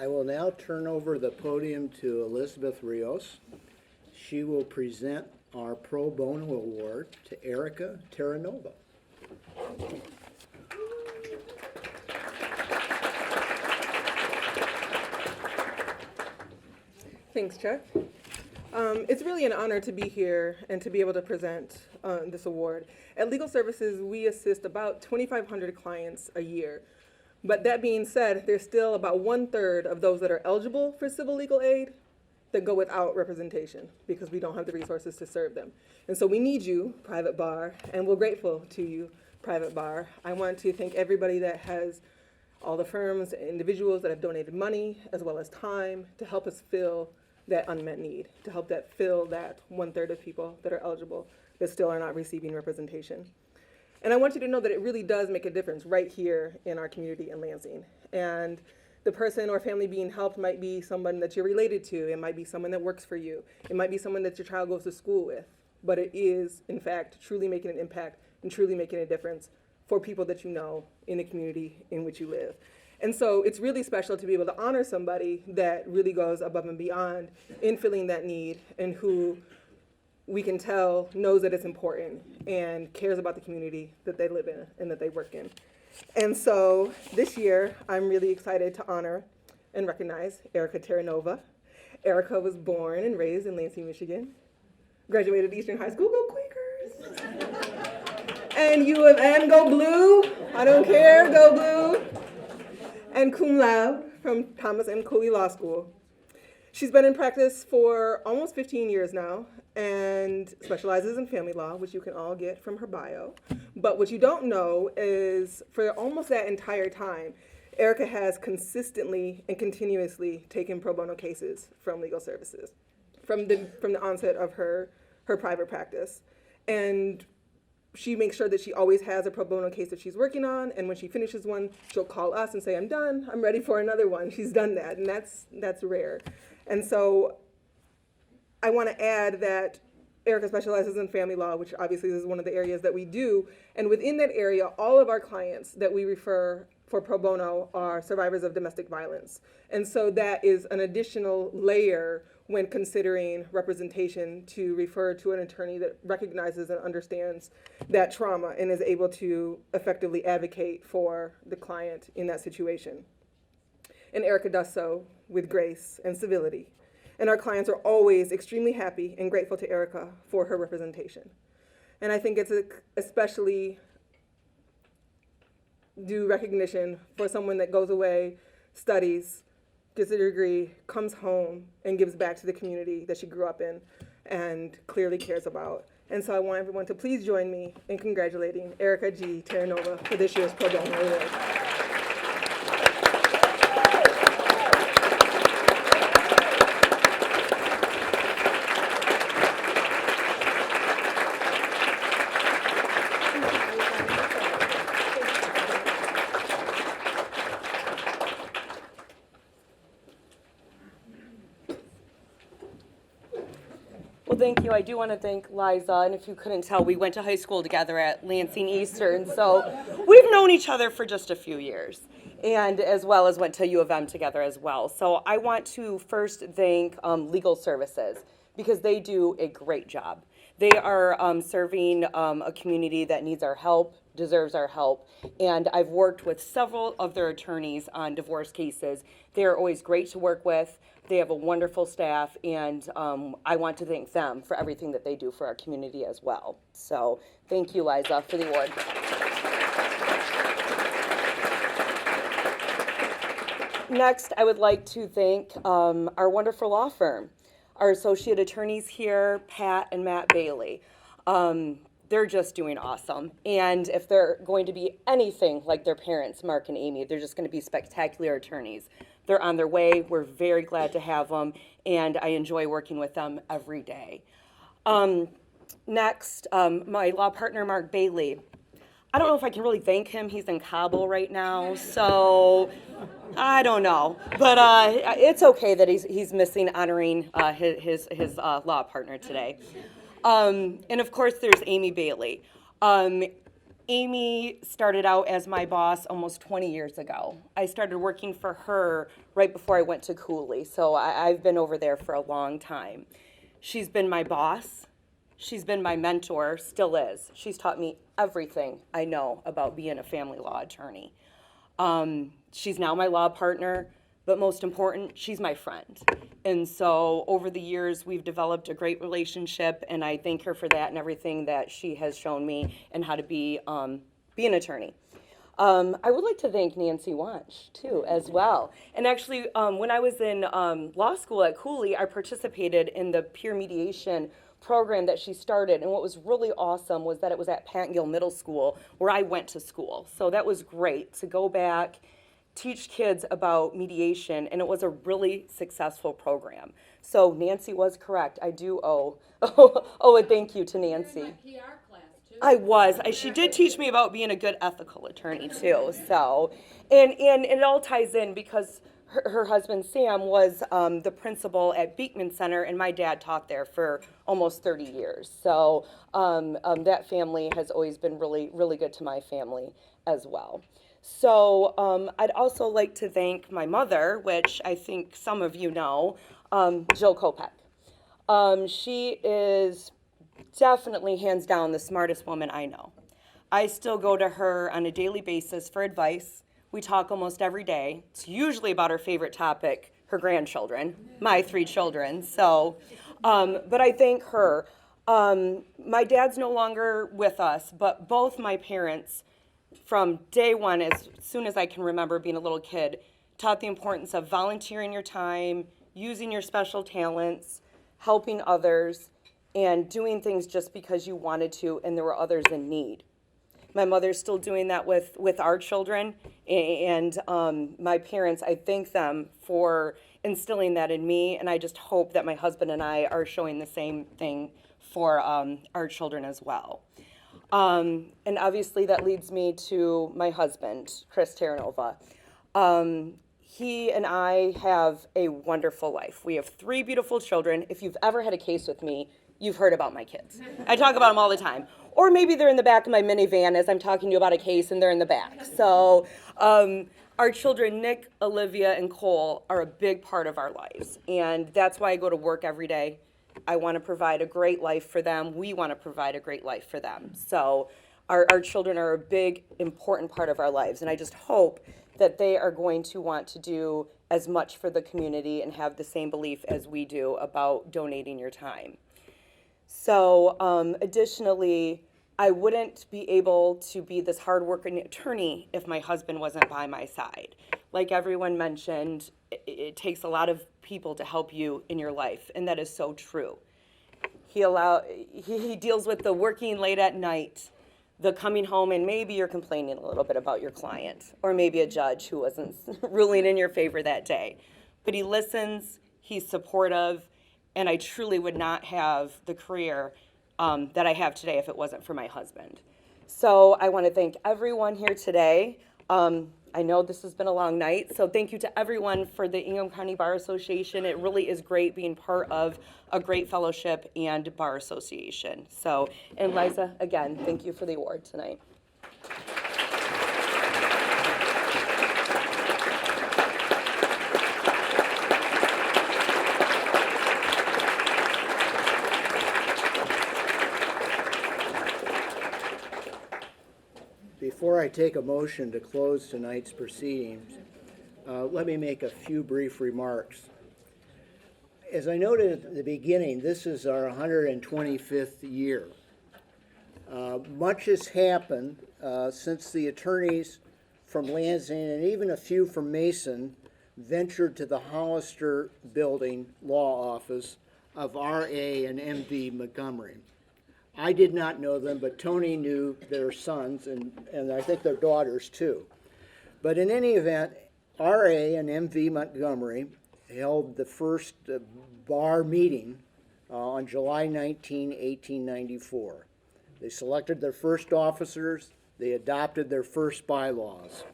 I will now turn over the podium to Elizabeth Rios. She will present our Pro Bono Award to Erica Terranova. Thanks, Chuck. It's really an honor to be here and to be able to present this award. At Legal Services, we assist about 2,500 clients a year. But that being said, there's still about 1/3 of those that are eligible for civil legal aid that go without representation because we don't have the resources to serve them. And so we need you, private bar, and we're grateful to you, private bar. I want to thank everybody that has, all the firms and individuals that have donated money as well as time to help us fill that unmet need, to help that fill that 1/3 of people that are eligible that still are not receiving representation. And I want you to know that it really does make a difference right here in our community in Lansing. And the person or family being helped might be someone that you're related to. It might be someone that works for you. It might be someone that your child goes to school with. But it is, in fact, truly making an impact and truly making a difference for people that you know in the community in which you live. And so it's really special to be able to honor somebody that really goes above and beyond in filling that need and who we can tell knows that it's important and cares about the community that they live in and that they work in. And so this year, I'm really excited to honor and recognize Erica Terranova. Erica was born and raised in Lansing, Michigan, graduated Eastern High School, go Quakers! And U of M, go Blue! I don't care, go Blue! And cum laude from Thomas M. Cooley Law School. She's been in practice for almost 15 years now and specializes in family law, which you can all get from her bio. But what you don't know is for almost that entire time, Erica has consistently and continuously taken pro bono cases from Legal Services from the onset of her private practice. And she makes sure that she always has a pro bono case that she's working on, and when she finishes one, she'll call us and say, I'm done, I'm ready for another one. She's done that, and that's rare. And so I want to add that Erica specializes in family law, which obviously is one of the areas that we do, and within that area, all of our clients that we refer for pro bono are survivors of domestic violence. And so that is an additional layer when considering representation to refer to an attorney that recognizes and understands that trauma and is able to effectively advocate for the client in that situation. And Erica does so with grace and civility. And our clients are always extremely happy and grateful to Erica for her representation. And I think it's especially due recognition for someone that goes away, studies, gets a degree, comes home, and gives back to the community that she grew up in and clearly cares about. And so I want everyone to please join me in congratulating Erica G. Terranova for this year's Pro Bono Award. Well, thank you. I do want to thank Liza, and if you couldn't tell, we went to high school together at Lansing Eastern, so we've known each other for just a few years, and as well as went to U of M together as well. So I want to first thank Legal Services because they do a great job. They are serving a community that needs our help, deserves our help, and I've worked with several of their attorneys on divorce cases. They are always great to work with. They have a wonderful staff, and I want to thank them for everything that they do for our community as well. So thank you, Liza, for the award. Next, I would like to thank our wonderful law firm, our associate attorneys here, Pat and Matt Bailey. They're just doing awesome. And if they're going to be anything like their parents, Mark and Amy, they're just going to be spectacular attorneys. They're on their way. We're very glad to have them, and I enjoy working with them every day. Next, my law partner, Mark Bailey. I don't know if I can really thank him. He's in Kabul right now, so I don't know. But it's okay that he's missing honoring his law partner today. And of course, there's Amy Bailey. Amy started out as my boss almost 20 years ago. I started working for her right before I went to Cooley, so I've been over there for a long time. She's been my boss. She's been my mentor, still is. She's taught me everything I know about being a family law attorney. She's now my law partner, but most important, she's my friend. And so over the years, we've developed a great relationship, and I thank her for that and everything that she has shown me and how to be an attorney. I would like to thank Nancy Wanch, too, as well. And actually, when I was in law school at Cooley, I participated in the peer mediation program that she started. And what was really awesome was that it was at Pattengill Middle School, where I went to school. So that was great to go back, teach kids about mediation, and it was a really successful program. So Nancy was correct. I do owe a thank you to Nancy. PR class too. I was. She did teach me about being a good ethical attorney too. So, and it all ties in because her husband Sam was the principal at Beekman Center, and my dad taught there for almost 30 years. So that family has always been really, really good to my family as well. So I'd also like to thank my mother, which I think some of you know, Jill Kopek. She is definitely hands down the smartest woman I know. I still go to her on a daily basis for advice. We talk almost every day. It's usually about her favorite topic, her grandchildren, my 3 children. So, but I thank her. My dad's no longer with us, but both my parents, from day one, as soon as I can remember being a little kid, taught the importance of volunteering your time, using your special talents, helping others, and doing things just because you wanted to and there were others in need. My mother's still doing that with our children, and my parents, I thank them for instilling that in me, and I just hope that my husband and I are showing the same thing for our children as well. And obviously that leads me to my husband, Chris Terranova. He and I have a wonderful life. We have 3 beautiful children. If you've ever had a case with me, you've heard about my kids. I talk about them all the time. Or maybe they're in the back of my minivan as I'm talking to you about a case and they're in the back. So our children, Nick, Olivia, and Cole, are a big part of our lives. And that's why I go to work every day. I want to provide a great life for them. We want to provide a great life for them. So our children are a big, important part of our lives. And I just hope that they are going to want to do as much for the community and have the same belief as we do about donating your time. So additionally, I wouldn't be able to be this hardworking attorney if my husband wasn't by my side. Like everyone mentioned, it takes a lot of people to help you in your life, and that is so true. He deals with the working late at night, the coming home, and maybe you're complaining a little bit about your client, or maybe a judge who wasn't ruling in your favor that day. But he listens, he's supportive, and I truly would not have the career that I have today if it wasn't for my husband. So I want to thank everyone here today. I know this has been a long night, so thank you to everyone for the Ingham County Bar Association. It really is great being part of a great fellowship and bar association. So, and Liza, again, thank you for the award tonight. Before I take a motion to close tonight's proceedings, let me make a few brief remarks. As I noted at the beginning, this is our 125th year. Much has happened since the attorneys from Lansing and even a few from Mason ventured to the Hollister Building Law Office of R.A. and M.V. Montgomery. I did not know them, but Tony knew their sons and I think their daughters too. But in any event, R.A. and M.V. Montgomery held the first bar meeting on July 19, 1894. They selected their first officers, they adopted their first bylaws.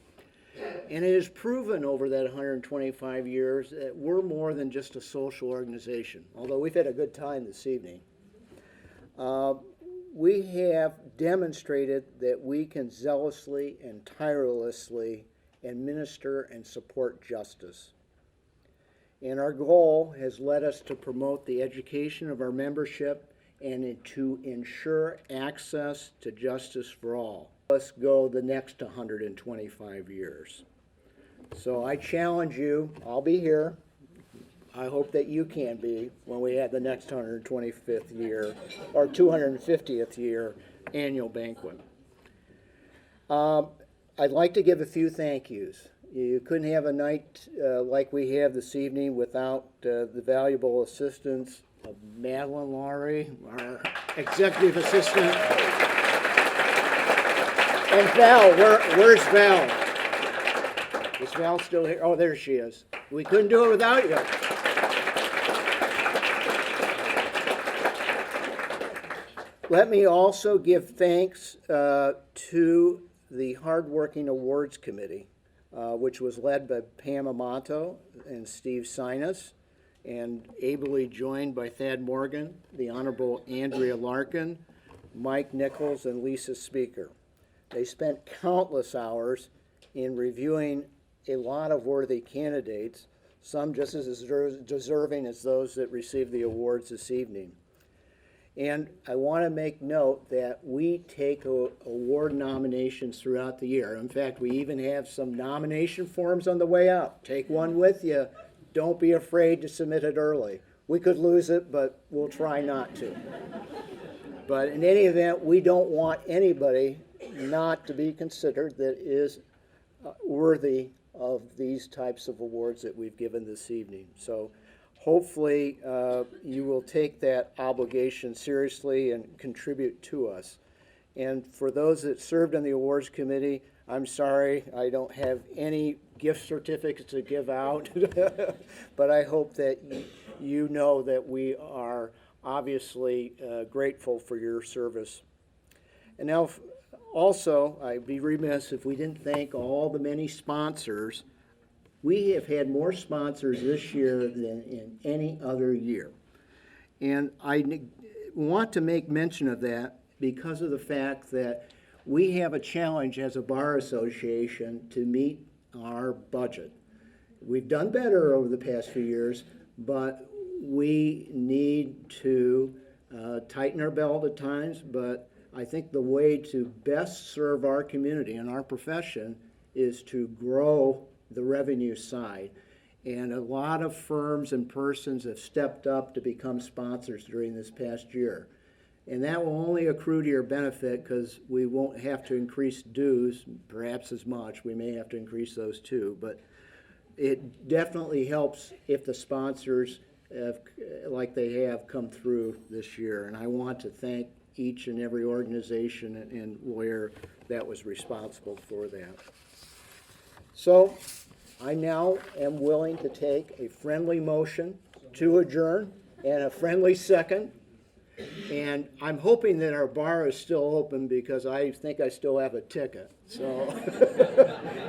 And it has proven over that 125 years that we're more than just a social organization, although we've had a good time this evening. we have demonstrated that we can zealously and tirelessly administer and support justice. And our goal has led us to promote the education of our membership and to ensure access to justice for all. Let's go the next 125 years. So I challenge you, I'll be here. I hope that you can be when we have the next 125th year or 250th year annual banquet. I'd like to give a few thank yous. You couldn't have a night like we have this evening without the valuable assistance of Madeline Laurie, our executive assistant. And Val, where's Val? Is Val still here? Oh, there she is. We couldn't do it without you. Let me also give thanks to the hardworking awards committee, which was led by Pam Amato and Steve Sinus, and ably joined by Thad Morgan, the Honorable Andrea Larkin, Mike Nichols, and Lisa Speaker. They spent countless hours in reviewing a lot of worthy candidates, some just as deserving as those that received the awards this evening. And I want to make note that we take award nominations throughout the year. In fact, we even have some nomination forms on the way out. Take one with you. Don't be afraid to submit it early. We could lose it, but we'll try not to. But in any event, we don't want anybody not to be considered that is worthy of these types of awards that we've given this evening. So hopefully you will take that obligation seriously and contribute to us. And for those that served on the awards committee, I'm sorry I don't have any gift certificates to give out, but I hope that you know that we are obviously grateful for your service. And now also, I'd be remiss if we didn't thank all the many sponsors. We have had more sponsors this year than in any other year. And I want to make mention of that because of the fact that we have a challenge as a bar association to meet our budget. We've done better over the past few years, but we need to tighten our belt at times. But I think the way to best serve our community and our profession is to grow the revenue side. And a lot of firms and persons have stepped up to become sponsors during this past year. And that will only accrue to your benefit because we won't have to increase dues, perhaps as much. We may have to increase those too. But it definitely helps if the sponsors, like they have, come through this year. And I want to thank each and every organization and lawyer that was responsible for that. So I now am willing to take a friendly motion to adjourn and a friendly second. And I'm hoping that our bar is still open because I think I still have a ticket. So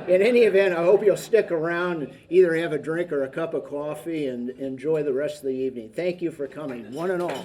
in any event, I hope you'll stick around and either have a drink or a cup of coffee and enjoy the rest of the evening. Thank you for coming, one and all.